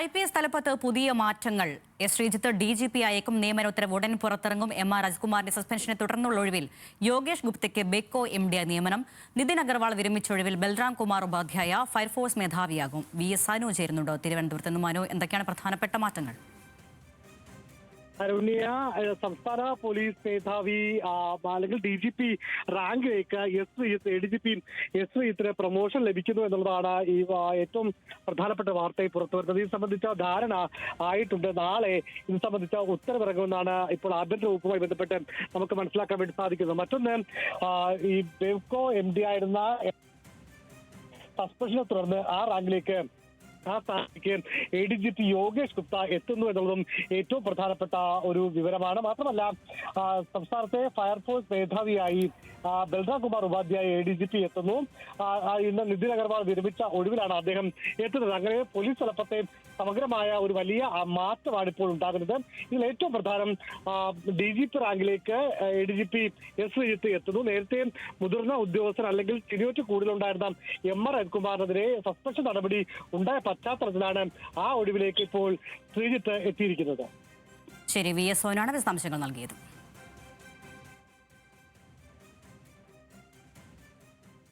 IPS തലപ്പത്ത് പുതിയ മാറ്റങ്ങൾ. S Sreejith DGP ആയേക്കും. നിയമന ഉത്തരവ് ഉടൻ പുറത്തിറങ്ങും. MR രാജ്കുമാറിന്റെ സസ്പെൻഷനെ തുടർന്നുള്ള ഒഴിവിൽ യോഗേഷ് ഗുപ്തയ്ക്ക് ബെക്കോ MD നിയമനം. നിതിൻ അഗർവാൾ വിരമിച്ച ഒഴിവിൽ ബൽറാം കുമാർ ഉപാധ്യായ ഫയർഫോഴ്സ് മേധാവിയാകും. VS അനു ചേരുന്നുണ്ടോ തിരുവനന്തപുരത്ത് നിന്ന്? മനു, എന്തൊക്കെയാണ് പ്രധാനപ്പെട്ട മാറ്റങ്ങൾ? അരുണ്യ, സംസ്ഥാന പോലീസ് മേധാവി അല്ലെങ്കിൽ DGP റാങ്കിലേക്ക് ADGP എസ് ശ്രീജിത്തിന് പ്രൊമോഷൻ ലഭിക്കുന്നു എന്നുള്ളതാണ് ഈ ഏറ്റവും പ്രധാനപ്പെട്ട വാർത്തയിൽ പുറത്തു വരുന്നത്. ഇത് സംബന്ധിച്ച ധാരണ ആയിട്ടുണ്ട്. നാളെ ഇത് സംബന്ധിച്ച ഉത്തരവിറങ്ങുമെന്നാണ് ഇപ്പോൾ ആഭ്യന്തര വകുപ്പുമായി ബന്ധപ്പെട്ട് നമുക്ക് മനസ്സിലാക്കാൻ വേണ്ടി സാധിക്കുന്നത്. മറ്റൊന്ന്, ഈ ബെവ്കോ MD ആയിരുന്ന സസ്പെൻഷനെ തുടർന്ന് ആ റാങ്കിലേക്ക് ADGP യോഗേഷ് ഗുപ്ത എത്തുന്നു എന്നുള്ളതും ഏറ്റവും പ്രധാനപ്പെട്ട ഒരു വിവരമാണ്. മാത്രമല്ല, സംസ്ഥാനത്തെ ഫയർഫോഴ്സ് മേധാവിയായി ബൽറാം കുമാർ ഉപാധ്യായ ADGP എത്തുന്നു. ഇന്ന് നിതിൻ അഗർവാൾ വിരമിച്ച ഒഴിവിലാണ് അദ്ദേഹം എത്തുന്നത്. അങ്ങനെ പോലീസ് തലപ്പത്തെ സമഗ്രമായ ഒരു വലിയ മാറ്റമാണ് ഇപ്പോൾ ഉണ്ടാകുന്നത്. ഇതിൽ ഏറ്റവും പ്രധാനം DGP റാങ്കിലേക്ക് ADGP എസ് ശ്രീജിത്ത് എത്തുന്നു. നേരത്തെ മുതിർന്ന ഉദ്യോഗസ്ഥർ അല്ലെങ്കിൽ സീനിയോറിറ്റി കൂടുതലുണ്ടായിരുന്ന MR രാജ്കുമാറിനെതിരെ സസ്പെൻഷൻ നടപടി ഉണ്ടായ പശ്ചാത്തലത്തിലാണ് ആ ഒഴിവിലേക്ക് ഇപ്പോൾ ശ്രീജിത്ത് എത്തിയിരിക്കുന്നത്. ശരി, VS അനുവാണ് വിശദാംശങ്ങൾ നൽകിയത്.